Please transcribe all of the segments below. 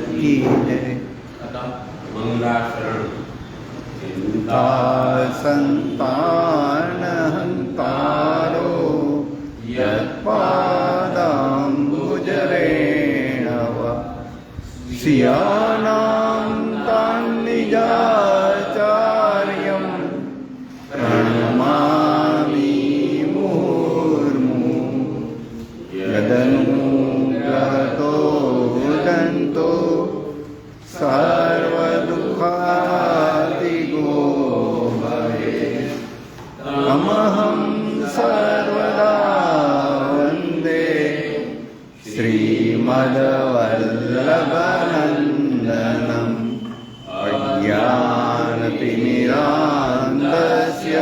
की जय। मंगलाचरण चिंता संतान हंतारो यत्पादाम्बुजरेण वा सियानां तान्निजाचार्यं प्रणमामि मुहुर्मुहुः। यदनुग्रहतो दन्तो सर्वदुःखातिगो भवेत् तमहं सर्वदा वन्दे श्रीमद्वल्लभनन्दनम् अज्ञानतिमिरान्धस्य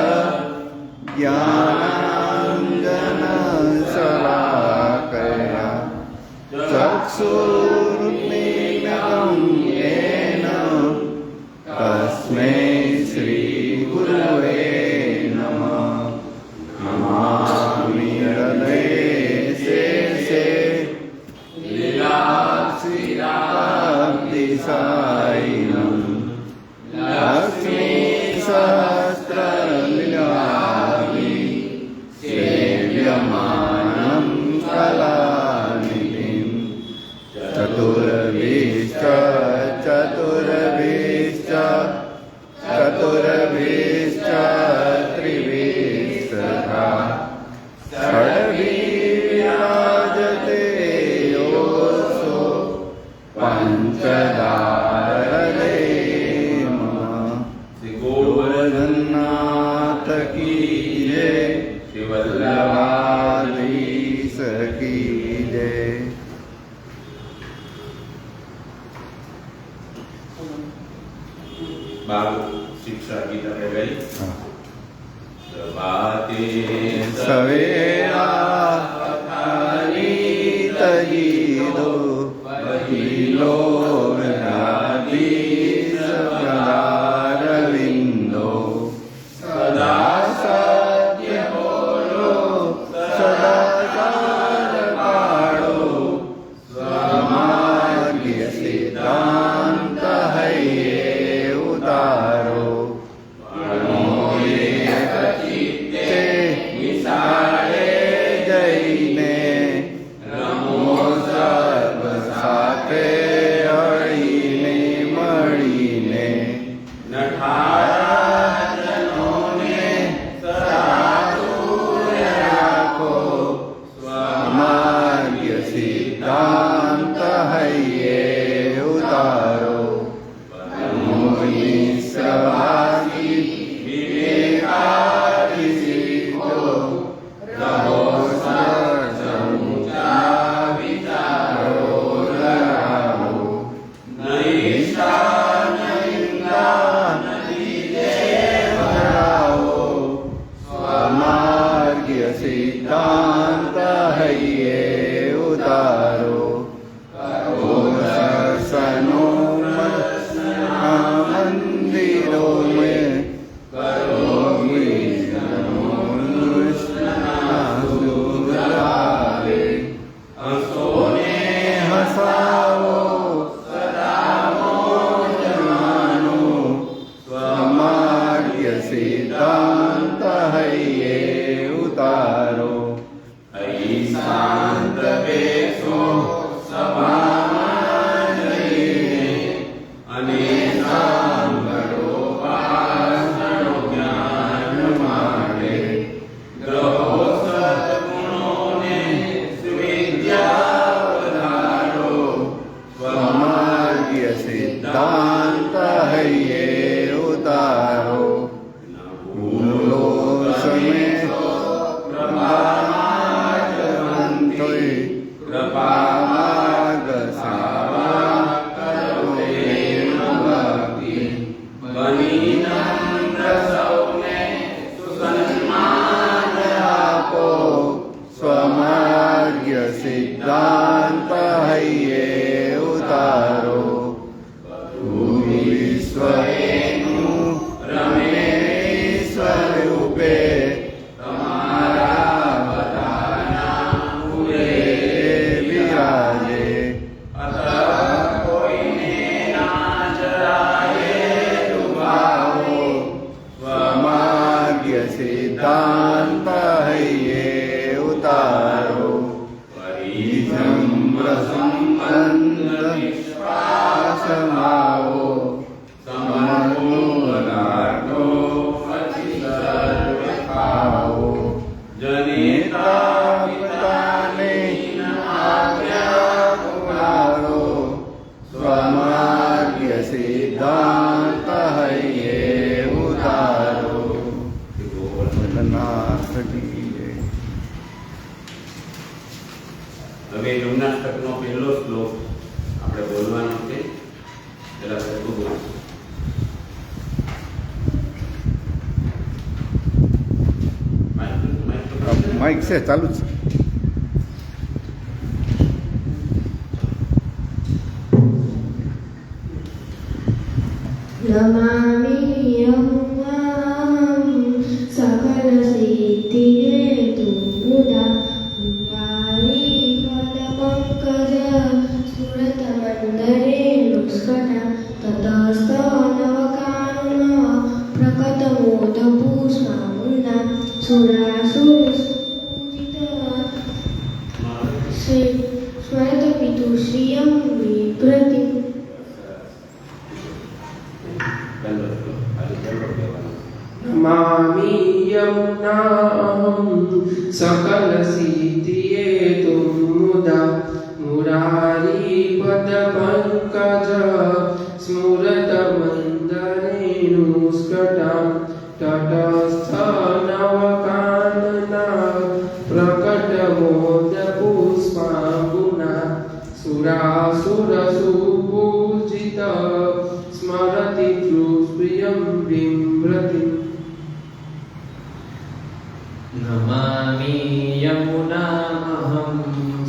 ज्ञानाञ्जनशलाकया चक्षुरुन्मीलितं येन तस्मै श्रीगुरवे नमः। नमामि हृदयेशे लीलाक्षीराब्धिसायिनं लक्ष्मीसहस्रलीलाभि सेव्यमानं कलानिधिं चतुर्भिश्च चतुर्भिश्च चतुर्भिश्च त्रिभिस्तथा षड्भिर्विराजते योऽसो पञ्चदारदे श्री गोवर्धननाथ की जय। श्री वल्लभाधीश की जय। बाल शिक्षा गीता में गई प्रभाते सवेरा तजीदो वकीलो रविंदो सदा सत्य बोलो सदा सार पाड़ो स्वमार्ग सिद्धांत है ये उतारो सिद्धांत है ये उतारो मिश्रवासी विवेकादि सिद्धो रहो समुचा विचारो रहो नैषा नैंदा नदी देवराहो स्वमार्ग सिद्धांत है ये उतारो સમાવો સમૂહ લાટો પછી સર્વ ખાવો જનિતા પિતાને આજ્ઞા ઉડાડો સ્વમાર્ગ્ય સિદ્ધાંત હૈયે ઉતારો. હવે યમુનાષ્ટકનો પહેલો શ્લોક આપણે બોલવાનો છે. જરા સરખું બોલો. માઇક છે ચાલુ છે. નમામિ યમુનાં સકલ સિદ્ધિહેતુ મુદા મુરારી પદ પંકજ સ્ફુરત મંદરે નુસ્કટા તતસ્ત નવકાનના પ્રકટ મોદ પુષ્પામુના સુરાસુર સુપૂજિત સ્મરત પિતુ શ્રિયં વિભ્રતિ. नमामि यमुनाहं सकल सिद्धिहेतु मुदा मुरारी पद पंकज स्मृत मंदरेणुस्कटां तटस्थ नवकानना प्रकट मोद पुष्पांगुना सुरासुर सुपूजित स्मरति प्रियं बिम्रति. नमामि यमुनामहं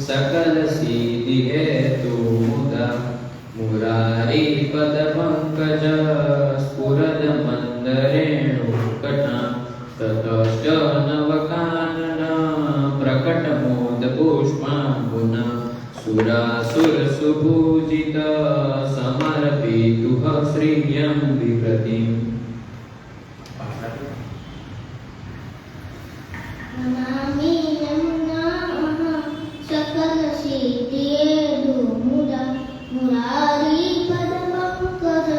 सकल सिद्धिहेतु मुदा मुरारी पद पंकज स्फुरद मंदरेणुकटां ततश्च नवकानना प्रकट मोद पुष्पांगुना सुरासुर सुपूजित समर्पितुः श्रियं बिभ्रतिम्. नमामि यमुनां सकल सिद्धिहेतु मुदा मुरारी पद पंकज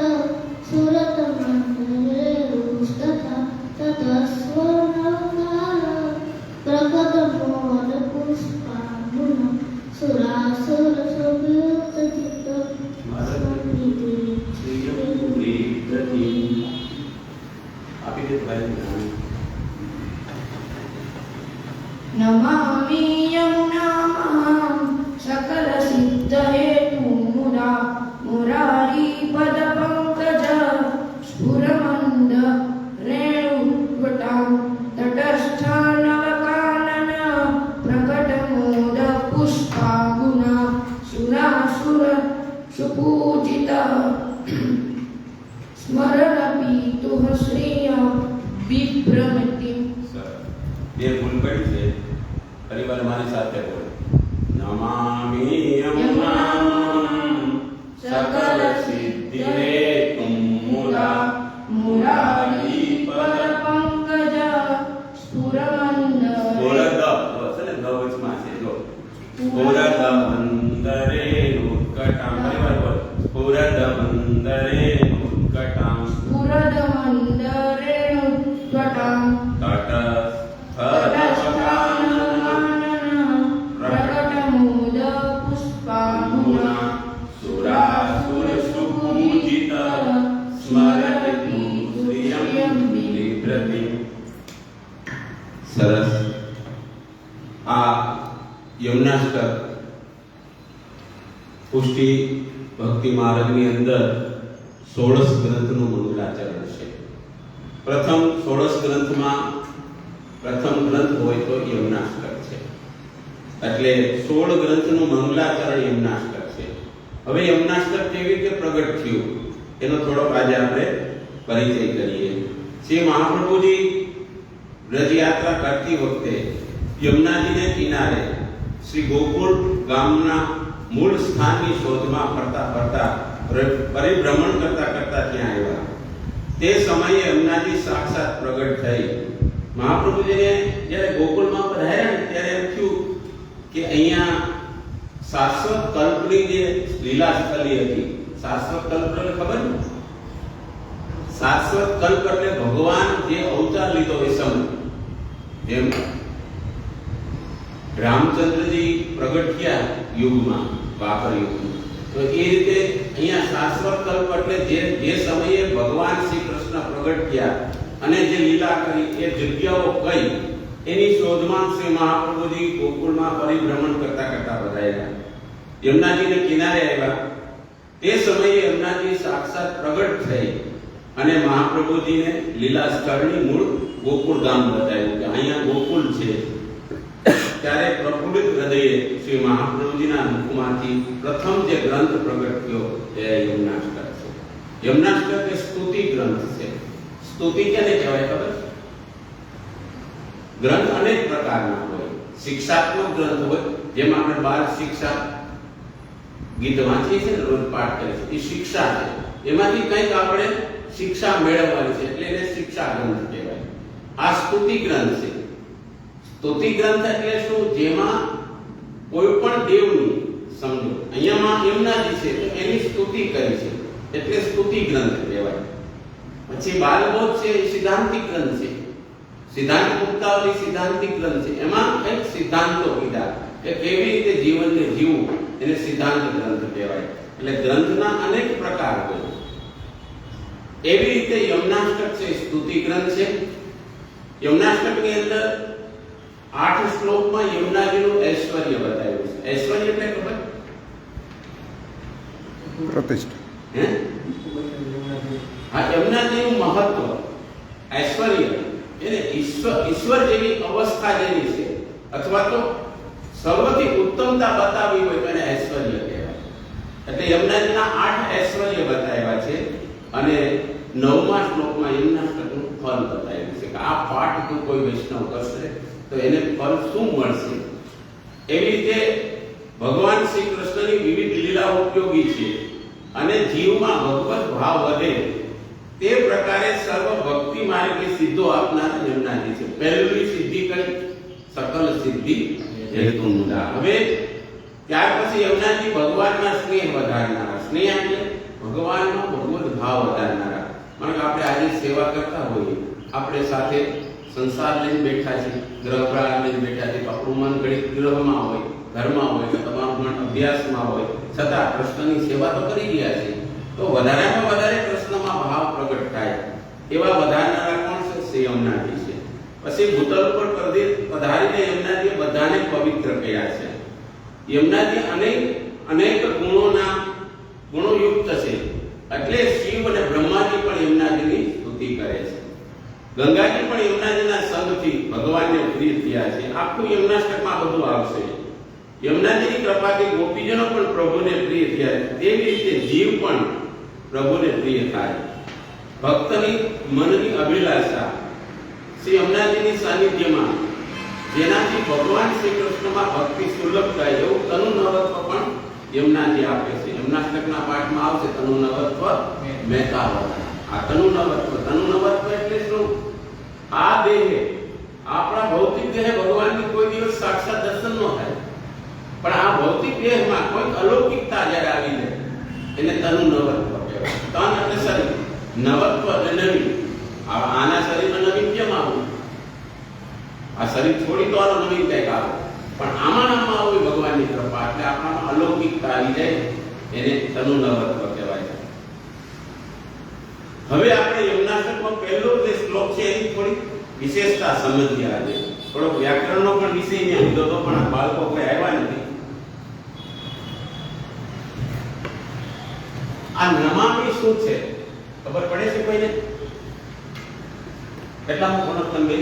स्फुरत मंदरेणुस्कटां ततस्थ नवकानना प्रकट मोद पुष्पांगुना सुरासुर सुपूजित नमामि यमुनां सकल सिद्धहेतु मुदा मुरारी पद पंकज स्फुरमंद रेणुकटां तटस्थ नवकानना प्रकट मोद पुष्पागुना सुरासुर सुपूजित स्मरणपीतुः श्रियं बिभ्रमति. ये भूल पड़ी છે. પરિવાર મારી સાથે બોલો. નમામિ યમુનાં સકલ સિદ્ધિહેતુ મુદા મુરારી પદ પંકજ સ્ફુરમંદ બોલદ છે ને ગવચમાં છે જો સ્ફુરદ મંદરેણુકટાં પરિવાર બોલ સ્ફુરદ મંદરેણુકટાં સ્ફુરદ મંદરેણુકટાં પ્રકટમોદ પુષ્પાંગુના સુરાસુર સુપૂજિત સ્મરતિ શ્રિયં બિભ્રતિ. સરસ. આ યમુનાષ્ટક પુષ્ટિ ભક્તિ માર્ગની અંદર 16 ગ્રંથનું મંગલાચરણ છે. પ્રથમ 16 ગ્રંથમાં પ્રથમ ગ્રંથ હોય તો યમુનાષ્ટક છે. એટલે 16 ગ્રંથનું મંગલાચરણ યમુનાષ્ટક છે. હવે યમુનાષ્ટક કેવી રીતે પ્રગટ થયું એનો થોડોક આજે આપણે પરિચય કરીએ. શ્રી મહાપ્રભુજી વ્રજયાત્રા કરતી વખતે યમુનાજીને કિનારે શ્રી ગોકુળ ગામના મૂળ સ્થાનની શોધમાં ફરતા ફરતા પરિભ્રમણ કરતા કરતા ત્યાં આવ્યા. તે સમયે યમુનાજી સાક્ષાત પ્રગટ થઈ. મહાપ્રભુજીને જ્યારે ગોકુળમાં પધાર્યા ને ત્યારે એમ થયું કે અહીંયા શાશ્વત કલ્પની જે લીલા સ્થલી હતી, શાશ્વત કલ્પ એટલે ખબર ને? શાશ્વત કલ્પ એટલે ભગવાન જે અવતાર લીધો એ સમય. જેમ રામચંદ્રજી પ્રગટ થયા યુગમાં, દ્વાપર યુગમાં, તો એ રીતે અહીંયા શાશ્વત કલ્પ એટલે જે સમયે ભગવાન શ્રી કૃષ્ણ પ્રગટ થયા અને જે લીલા કરી એ જગ્યાઓ કઈ એની શોધમાં શ્રી મહાપ્રભુજી ગોકુળમાં પરિભ્રમણ કરતા કરતા બધાયા. યમુનાજીને કિનારે આવ્યા તે સમયે યમુનાજી સાક્ષાત પ્રગટ થઈ અને મહાપ્રભુજીને લીલા સ્થળની મૂળ ગોકુળ ગામ બતાવ્યું કે અહીંયા ગોકુળ છે. ત્યારે પ્રફુલ્લિત હૃદયે શ્રી મહાપ્રભુજીના મુખમાંથી પ્રથમ જે ગ્રંથ પ્રગટ થયો એ યમુનાષ્ટક છે. યમુનાષ્ટક એ સ્તુતિ ગ્રંથ છે. સ્તુતિ કેને કહેવાય ખબર? ગ્રંથ અનેક પ્રકારના હોય. શિક્ષાત્મક ગ્રંથ હોય, જેમાં આપણે બાળ શિક્ષા ગીત વાંચીએ છીએ ને, રોજ પાઠ કરીએ છીએ, એ શિક્ષા છે. એમાંથી કંઈક આપણે શિક્ષા મેળવવાની છે એટલે એને શિક્ષા ગ્રંથ કહેવાય. આ સ્તુતિ ગ્રંથ છે. સ્તુતિ ગ્રંથ એટલે શું? જેમાં કોઈ પણ દેવની, સમજો અહીંયામાં યમુનાજી છે તો એની સ્તુતિ કરી છે એટલે સ્તુતિ ગ્રંથ કહેવાય. પછી બાલબોધ છે એ સિદ્ધાંતિક ગ્રંથ છે. સિદ્ધાંત મુક્તાવલી સિદ્ધાંતિક ગ્રંથ છે. એમાં કંઈક સિદ્ધાંતો કીધા કે કેવી રીતે જીવનને જીવવું, એને સિદ્ધાંત ગ્રંથ કહેવાય. એટલે ગ્રંથના અનેક પ્રકાર હોય. એવી રીતે યમુનાષ્ટક છે સ્તુતિ ગ્રંથ છે. યમુનાષ્ટકની અંદર 8 શ્લોકમાં યમુનાજીનું ઐશ્વર્ય બતાવ્યું છે. ઐશ્વર્ય એટલે ખબર? પ્રતિષ્ઠા. હે? હા, યમુનાજીનું મહત્વ, ઐશ્વર્ય એને ઈશ્વર જેવી અવસ્થા જેવી છે, અથવા તો સર્વથી ઉત્તમતા બતાવી હોય તો એને ઐશ્વર્ય કહેવાય. એટલે યમુનાજીના 8 ઐશ્વર્ય બતાવ્યા છે અને 9મા શ્લોકમાં યમુનાષ્ટકનું ફળ બતાવ્યું છે કે આ પાઠ જો કોઈ વૈષ્ણવ કરશે તો એને ફળ શું મળશે. એવી રીતે ભગવાન શ્રી કૃષ્ણની વિવિધ લીલાઓ ઉપયોગી છે અને જીવમાં ભગવત ભાવ વધે તે પ્રકારે સર્વ ભક્તિ માર્ગની સિદ્ધો આપનાર યમુનાજી છે. પહેલી સિદ્ધિ કરી સકલ સિદ્ધિ હેતુમુદા. હવે ત્યાર પછી યમુનાજી ભગવાનના સ્નેહ વધારનારા. સ્નેહ એટલે ભગવાનનો ભગવત ભાવ વધારનારા. કારણ કે આપણે આજે સેવા કરતા હોઈએ, આપણે સાથે સંસાર લઈને બેઠા છીએ, ગ્રહપ્રાણ લઈને બેઠા છીએ, આપણું મન ઘડી ગ્રહમાં હોય, ઘરમાં હોય, કે તમારું મન અભ્યાસમાં હોય, છતાં કૃષ્ણની સેવા તો કરી રહ્યા છે. તો વધારેમાં વધારે કૃષ્ણમાં ભાવ પ્રગટ થાય એવા વધારનારા કોણ છે? શ્રી યમુનાજી છે. પછી ભૂતલ પર પધારીને યમુનાજીએ બધાને પવિત્ર કર્યા છે. યમુનાજી અનેક ગુણોયુક્ત છે. એટલે શિવ અને બ્રહ્માજી પણ યમુનાજીની સ્તુતિ કરે છે. ગંગાજી પણ યમુનાજીના સંગથી ભગવાનને પ્રિય થયા છે. આખું યમુનાષ્ટકમાં બધું આવશે. યમુનાજીની કૃપાથી ગોપીજનો પણ પ્રભુને પ્રિય થયા છે. તેવી રીતે જીવ પણ પ્રભુને પ્રિય થાય. ભક્તની મનની અભિલાષા શ્રી યમુનાજીની સાનિધ્યમાં, જેનાથી ભગવાન શ્રી કૃષ્ણમાં ભક્તિ સુલભ થાય એવું તનુ નવત્વ પણ યમુનાજી આપે છે. યમુનાષ્ટકના પાઠમાં આવશે તનુ નવત્વ મહેતાવત. આ તનુ નવત્વ એટલે શું? આ દેહે, આપણા ભૌતિક દેહે ભગવાનની કોઈ દિવસ સાક્ષાત દર્શન ન થાય, પણ આ ભૌતિક દેહમાં કોઈ અલૌકિકતા જ્યારે આવી જાય એને તનુ નવત્વ કહેવાય. તન એટલે શરીર, નવત્વ એટલે નવીન. આના શરીરમાં નવીન કેમ આવું? આ શરીર છોડી તો આનો નવીન કંઈક આવે, પણ આમાં આવી ભગવાનની કૃપા એટલે આપણામાં અલૌકિકતા આવી જાય, એને તનુ નવત્વ કહેવાય. હવે આપણે યમુનાષ્ટકમાં પહેલો જે શ્લોક છે એની થોડી વિશેષતા સમજીએ. આજે થોડો વ્યાકરણનો પણ વિષય મેં લીધો હતો, પણ આ બાળકો કોઈ આવ્યા નથી. આ નમામિ શું છે ખબર પડે છે કોઈને? કેટલામું ભણો તમે?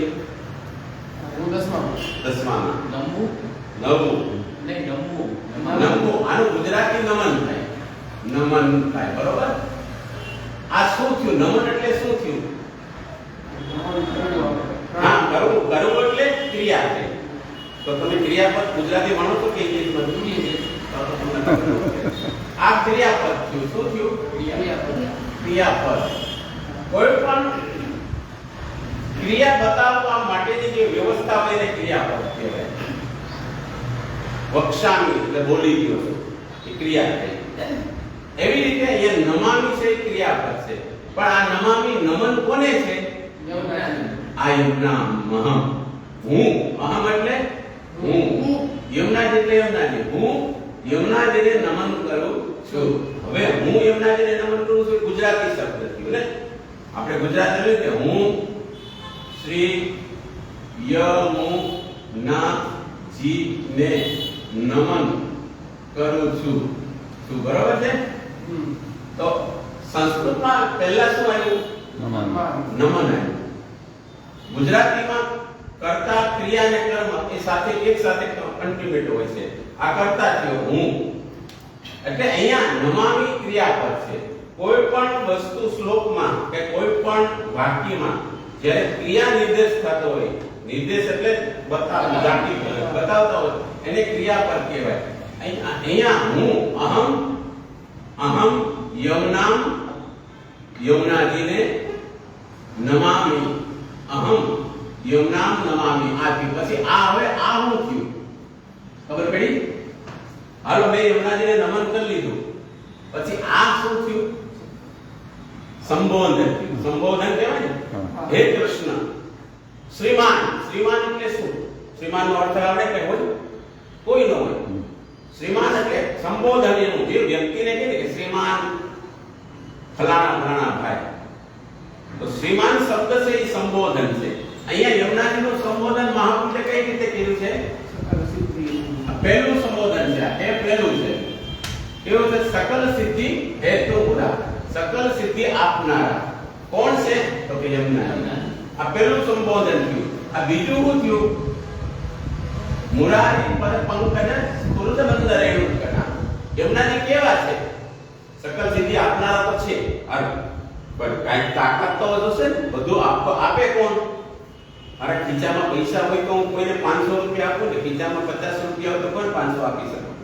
હું 10માં. નવમું. આનું ગુજરાતી નમન થાય. નમન થાય, બરોબર? આ શું થયું? નમન એટલે શું થયું? હા, કરવું એટલે ક્રિયા છે. તો તમે ક્રિયાપદ ગુજરાતી ભણો છો કે ઇંગ્લિશમાં? આ ક્રિયાપદ થયું. શું થયું? ક્રિયાપદ. કોઈ પણ ક્રિયા બતાવવા માટેની જે વ્યવસ્થા હોય એને ક્રિયાપદ કહેવાય. વક્ષામી એટલે બોલી ગયો એ ક્રિયા થઈ. એવી રીતે અહીંયા નમામી છે એ ક્રિયાપદ છે, પણ આ નમામી નમન કોને છે? આ યમુના મહમ, હું. અહમ એટલે હું. યમુનાજી એટલે યમુનાજી. હું યમુનાજીને નમન કરું છું. હવે હું યમુનાજીને નમન કરું છું ગુજરાતી શબ્દ થયો ને. આપણે ગુજરાતી કે હું શ્રી યમુનાજીને નમન કરું છું. શું બરોબર છે? તો સંસ્કૃતમાં પહેલા શું આવ્યું? નમન. નમન આવ્યું. ગુજરાતીમાં કર્તા ક્રિયા અને કર્મ એ સાથે એક સાથે કન્ટિન્યુટ હોય છે. આ કર્તા થયો હું, એટલે અહીંયા નમામી ક્રિયાપદ છે. કોઈ પણ વસ્તુ શ્લોકમાં કે કોઈ પણ વાક્યમાં જ્યારે ક્રિયા નિર્દેશ થતો હોય, નિર્દેશ એટલે બતાવતા હોય, એને ક્રિયાપદ કહેવાય. અહીંયા હું અહમ યમુનામ યમુનાજીને નમામી, અહમ યમુનામ નમામી. આથી પછી આ હવે આ હું થયું? ખબર પડી? હાલો મેં યમુનાજીને નમન કરી લીધું, પછી આ શું થયું? સંબોધન. સંબોધન કહેવાય ને. હે કૃષ્ણ શ્રીમાન. શ્રીમાન એટલે શું? શ્રીમાન નો અર્થ આવડે કે હોય? કોઈ ન હોય. શ્રીમાન એટલે સંબોધન એનું, જે વ્યક્તિને કહે કે શ્રીમાન ફલાણા ફલાણા ભાઈ, તો શ્રીમાન શબ્દ છે એ સંબોધન છે. અહીંયા યમુનાજીનું સંબોધન મહાપુરુષે કઈ રીતે કર્યું છે? પહેલું સંબોધન છે. એ પહેલું છે. કેવું છે? સકલ સિદ્ધિ હેતુ મુરા, સકલ સિદ્ધિ આપનારા. કોણ છે? તો કે યમુનાજી. આ પહેલું સંબોધન થયું. આ બીજું શું થયું? મુરારી પદ પંકજ સ્ફુરદ બંધ રેણુકના. યમુનાજી કેવા છે? સકલ સિદ્ધિ આપનારા તો છે, અરે પણ કાંઈક તાકાત તો હશે ને. બધું આપે કોણ? અરે ખીચામાં પૈસા હોય તો હું કોઈને 500 રૂપિયા આપું ને, ખીચામાં 50 રૂપિયા હોય તો કોઈ 500 આપી શકું.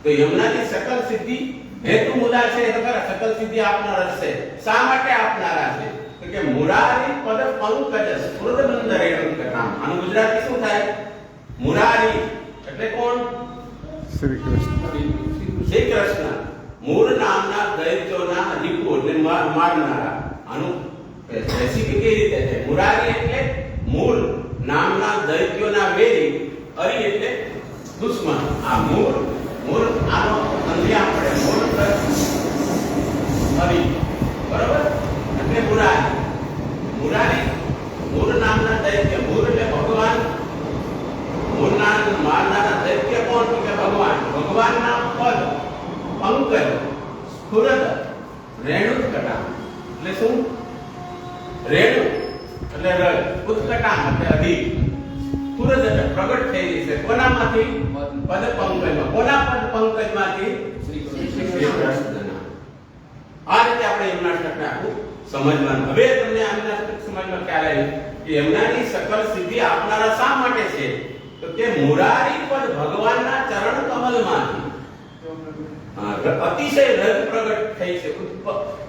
તો યમુનાજી સકલ સિદ્ધિ હેતુ મુરા છે, તો ખરા સકલ સિદ્ધિ આપનારા છે. શા માટે આપનારા છે? તો કે મુરારી પદ પંકજ સ્ફુરદ બંધ રેણુકના. આનું ગુજરાતી શું થાય? મુરારી એટલે કોણ? શ્રી કૃષ્ણ. શ્રી કૃષ્ણ. મૂળ નામના દૈત્યોના રીપુ એટલે મારનારા. આનું રેસીપી કેવી રીતે છે? મુરારી એટલે મૂળ નામના દૈત્યોના વેરી, હરિ એટલે દુશ્મન. આ મૂળ આનો અંધ્યા પડે. મૂળ પ્લસ હરિ, બરોબર? એટલે મુરારી. મુરારી મૂળ નામના દૈત્ય. મૂળ એટલે ભગવાન. મૂળ નામ મારનારા દૈત્ય કોણ? તો કે ભગવાન. ભગવાનના પદ પંકજ સ્ફુરદ રેણુકટા એટલે શું? રેણુ એટલે રજ, ઉત્કટામ એટલે અધિક, સ્ફુરદ એટલે પ્રગટ થઈ રહી છે. કોનામાંથી? પદ પંકજમાં. કોના પદ પંકજમાંથી? શ્રી કૃષ્ણના. આ રીતે આપણે એમના શબ્દને આખું સમજવાનું. હવે તમને આમના શબ્દ સમજમાં ખ્યાલ આવ્યો કે એમનાની સકલ સિદ્ધિ આપનારા શા માટે છે? તો કે મુરારી પદ ભગવાનના ચરણ કમલમાંથી અતિશય રજ પ્રગટ થઈ છે,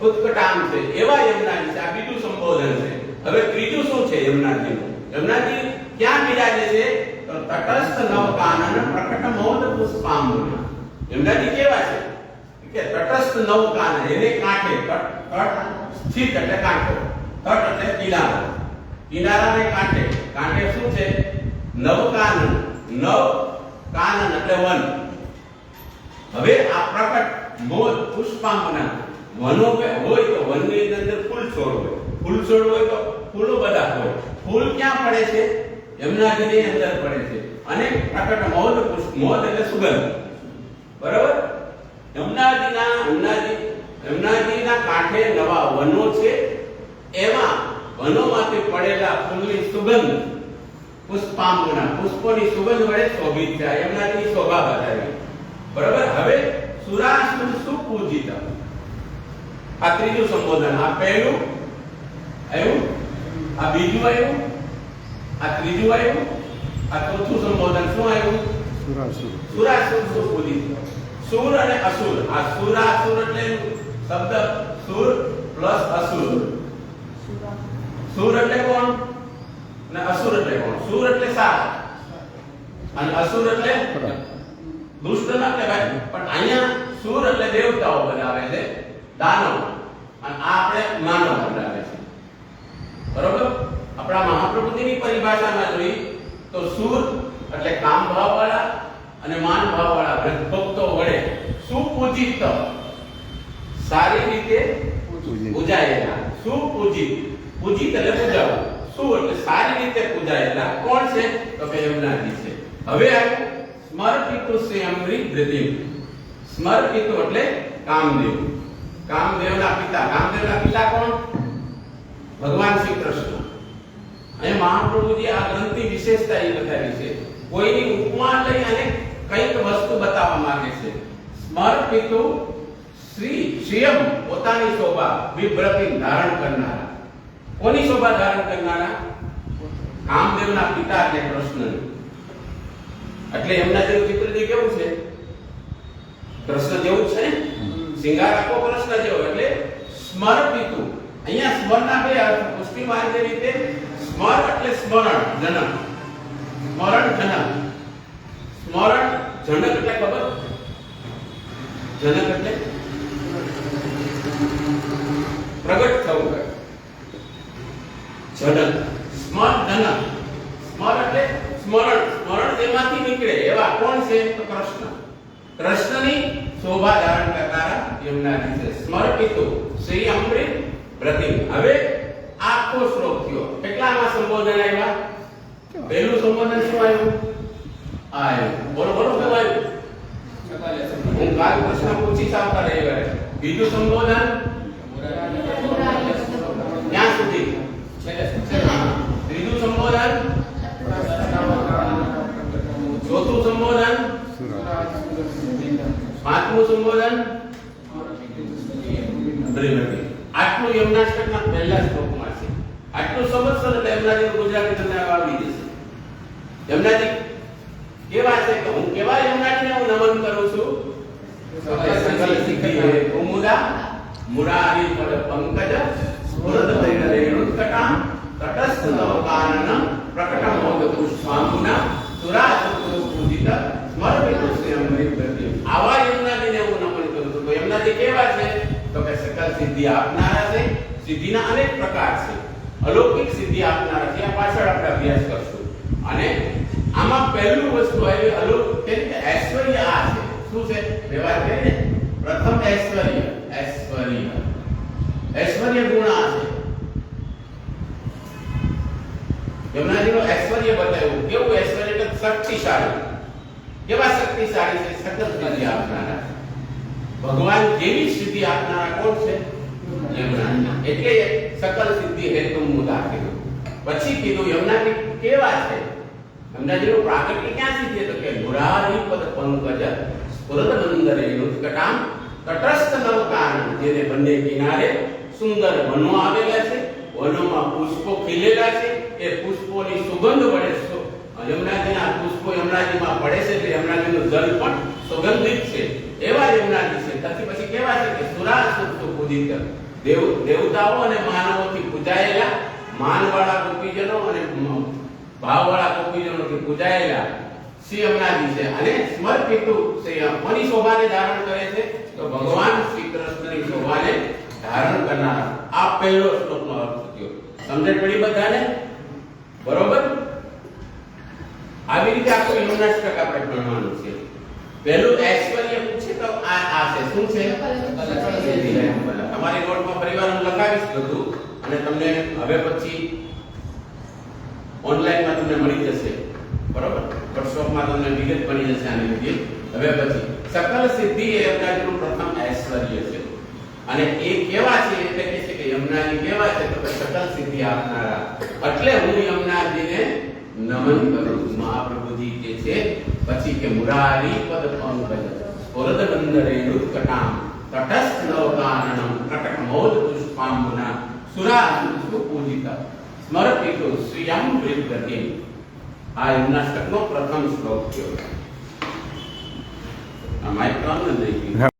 ઉત્કટામ છે, એવા યમુનાજી છે. આ બીજું સંબોધન છે. હવે ત્રીજું શું છે યમુનાજીનું? યમુનાજી ક્યાં બિરાજે છે? તો તટસ્થ નવકાનન પ્રકટ મૌદ પુષ્પાંબુના. યમુનાજી કેવા છે? કે તટસ્થ નવકાનન, એને કાંઠે, તટ સ્થિત એટલે કાંઠો, તટ એટલે કિનારો, કિનારાને કાંઠે. કાંઠે શું છે? નવકાનન. નવ કાનન એટલે વન. હવે આ પ્રકટ મોદ પુષ્પાંબના. વનો હોય તો વનની અંદર ફૂલ છોડ હોય, ફૂલ છોડ હોય તો ફૂલો બધા હોય. ફૂલ ક્યાં પડે છે? યમુનાજીની અંદર પડે છે. અને પ્રકટ મોદ પુષ્પ, મોદ એટલે સુગંધ, બરાબર? યમુનાજીના કાંઠે નવા વનો છે, એમાં વનોમાંથી પડેલા ફૂલની સુગંધ પુષ્પાંબના, પુષ્પોની સુગંધ વડે શોભિત છે. યમુનાજીની શોભા બતાવી, બરાબર? હવે સુરાસુર સુપૂજિત. આ ત્રીજું સંબોધન. આ પહેલું આવ્યું, આ બીજું આવ્યું, આ ત્રીજું આવ્યું, આ ચોથું સંબોધન શું આવ્યું? સુરાસુર. સુરાસુર સુપૂજિત. સુર અને અસુર. આ સુરાસુર એટલે શબ્દ સુર પ્લસ અસુર. સુર એટલે કોણ અને અસુર એટલે કોણ? સુર એટલે સારા અને અસુર એટલે દુષ્ટ ના કહેવાય. પણ અહીંયા સુર એટલે દેવતાઓ બનાવે છે, દાનવ, અને આ આપણે માનવ બનાવે છે. બરોબર? આપણા મહાપ્રભુજીની પરિભાષામાં જોઈએ તો સુર એટલે કામ ભાવવાળા અને માન ભાવવાળા ભક્તો વડે સુપૂજિત, સારી રીતે પૂજાયેલા, સુપૂજિત, પૂજિત એટલે પૂજાવું, સુ એટલે સારી રીતે પૂજાયેલા કોણ છે? તો કે યમુનાજી છે. હવે આવ્યું સ્મરપિતુ સ્વયંભરી ધૃતિમ. સ્મરપિતુ એટલે કામદેવ, કામદેવના પિતા. કામદેવના પિતા કોણ? ભગવાન શ્રી કૃષ્ણ. અને મહાપ્રભુજી આ ગ્રંથની વિશેષતા એ બતાવી છે. કોઈની ઉપમા લઈ અને કઈક વસ્તુ બતાવવા માંગે છે. સ્મરપિતુ શ્રી શ્રીયમ, પોતાની શોભા, વિભ્રતિ ધારણ કરનારા. કોની શોભા ધારણ કરનારા? કામદેવના પિતા એટલે કૃષ્ણ. એટલે એમના જેવું ચિત્ર જે કેવું છે? કૃષ્ણ જેવું છે ને, શિંગાર આખો કૃષ્ણ જેવો. એટલે સ્મરપિતુ, અહીંયા સ્મરના બે અર્થ. પુષ્ટિ માર્ગે રીતે સ્મર એટલે સ્મરણ, જનક, સ્મરણ જનક. સ્મરણ જનક એટલે ખબર? જનક એટલે પ્રગટ થવું. જનક, સ્મર જનક. સ્મર એટલે સ્મરણ, સ્મરણ જેમાંથી નીકળે એવા કોણ છે? તો કૃષ્ણ. કૃષ્ણની શોભા ધારણ કરનારા યમુનાજી છે. સ્મરપિતુ શ્રી અમૃત પ્રતિમ. હવે આખો શ્લોક થયો. કેટલામાં સંબોધન આવ્યા? પહેલું સંબોધન શું આવ્યું? બોલો બોલો કેવું આવ્યું? હું કાલ પ્રશ્ન પૂછીશ આવતા રવિવારે. બીજું સંબોધન ક્યાં સુધી? ત્રીજું સંબોધન, ચોથું સંબોધન, પાંચમું સંબોધન. આટલું યમુનાષ્ટકના પહેલા શ્લોકમાં છે. આટલું સમજશો એટલે યમુનાજી ગુજરાતી તમને આવડી જશે. યમુનાજી કેવા છે કે હું કેવા યમુનાજીને હું નમન કરું છું? સકલ સિદ્ધિ હે કુમુદા મુરારી પદ પંકજ સ્ફુરદ રેણુકટા તટસ્થ નવકાનન પ્રકટમોદ પુષ્પાંગુના સુરાસુર પૂજિત સ્મરપિતુ સ્વયંભરી પ્રતિમ. આવા યમુનાજીને હું નમન કરું છું. તો યમુનાજી કેવા છે? તો કે સકલ સિદ્ધિ આપનારા છે. સિદ્ધિના અનેક પ્રકાર છે. અલૌકિક સિદ્ધિ આપનારા છે. આ પાછળ આપણે અભ્યાસ કરશું. અને આમાં પહેલું વસ્તુ આવી અલૌકિક કે ઐશ્વર્ય. આ છે શું છે? વ્યવહાર કરીને પ્રથમ ઐશ્વર્ય, ઐશ્વર્ય, ઐશ્વર્ય ગુણ આ છે. યમુનાજીનો ઐશ્વર્ય બતાવ્યું. કેવું ઐશ્વર્ય? કે શક્તિશાળી. કેવા શક્તિશાળી છે? સકલ સિદ્ધિ આપનારા. ભગવાન જેવી સિદ્ધિ આપનારા કોણ છે? યમુનાજી. એટલે સકલ સિદ્ધિ હેતુ મુદા કીધું. પછી કીધું યમુનાજી કેવા છે? યમુનાજીનું પ્રાગટ્ય ક્યાંથી છે? તો કે મુરારી પદ પંકજ સ્ફુરદ મંદરેણુ કટામ તટસ્થ નવકાનન. જેને બંને કિનારે સુંદર વનો આવેલા છે. વનોમાં પુષ્પો ખીલેલા છે. એ પુષ્પોની સુગંધ વડે યમુનાજીના પુષ્પો યમુનાજીમાં પડે છે. એટલે યમુનાજીનું જલ પણ સુગંધિત છે. એવા યમુનાજી છે. પછી કેવા છે? કે સુરાસુર પૂજિત, દેવતાઓ અને માનવોથી પૂજાયેલા, માનવાળા ગોપીજનો અને ભાવવાળા ગોપીજનોથી પૂજાયેલા શ્રી યમુનાજી છે. અને સ્મરપિતુ કોની શોભાને ધારણ કરે છે? તો ભગવાન શ્રી કૃષ્ણની શોભાને ધારણ કરનારા. આ પહેલો શ્લોકનો અર્થ થયો. સમજણ પડી બધાને? બરોબર? આવી રીતે આખું યમુનાષ્ટક આપણે ભણવાનું છે. પહેલું ઐશ્વર્ય પૂછે તો આ છે. શું છે? તમારી નોટમાં પરિવાર હું લખાવીશ બધું, અને તમને હવે પછી ઓનલાઈનમાં તમને મળી જશે. બરોબર? વર્કશોપમાં તમને વિગત બની જશે આની વિગત. હવે પછી સકલ સિદ્ધિ એ યમુનાજીનું પ્રથમ ઐશ્વર્ય છે. અને એ કેવા છે? એટલે કે છે કે યમુનાજી કેવા છે? તો સકલ સિદ્ધિ આપનારા. એટલે હું યમુનાજીને નમન કરું છું. મહાપ્રભુજી કે છે પછી કે મુરારી પદ પંકજ સ્ફુરદ મંદરેણુ કટામ તટસ્થ નવકાનનમ પ્રકટમોદ પુષ્પાંબુના સુરાસુર પૂજિત સ્મરપિતુ શ્રીયમ પ્રતિમ. આ યમુનાષ્ટકનો પ્રથમ શ્લોક થયો. આ માઇક કામ નથી.